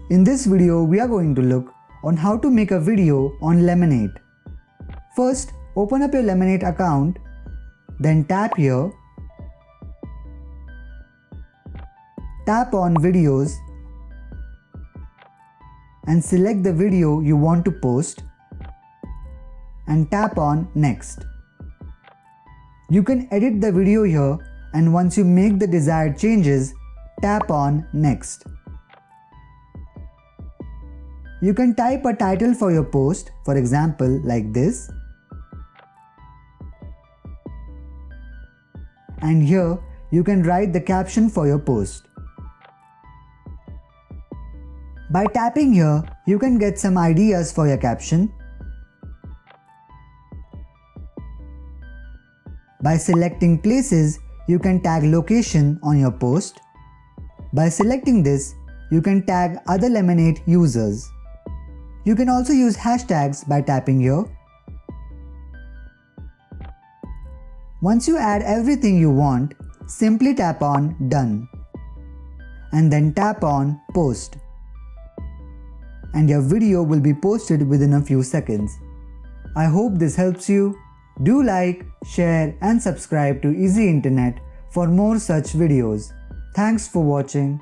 In this video, we are going to look on how to make a video on Lemon8. First, open up your Lemon8 account, then tap here, tap on videos and select the video you want to post and tap on next. You can edit the video here, and once you make the desired changes, tap on next. You can type a title for your post, for example like this. And here you can write the caption for your post. By tapping here, you can get some ideas for your caption. By selecting places, you can tag location on your post. By selecting this, you can tag other Lemon8 users. You can also use hashtags by tapping here. Once you add everything you want, simply tap on Done and then tap on Post. And your video will be posted within a few seconds. I hope this helps you. Do like, share and subscribe to Easy Internet for more such videos. Thanks for watching.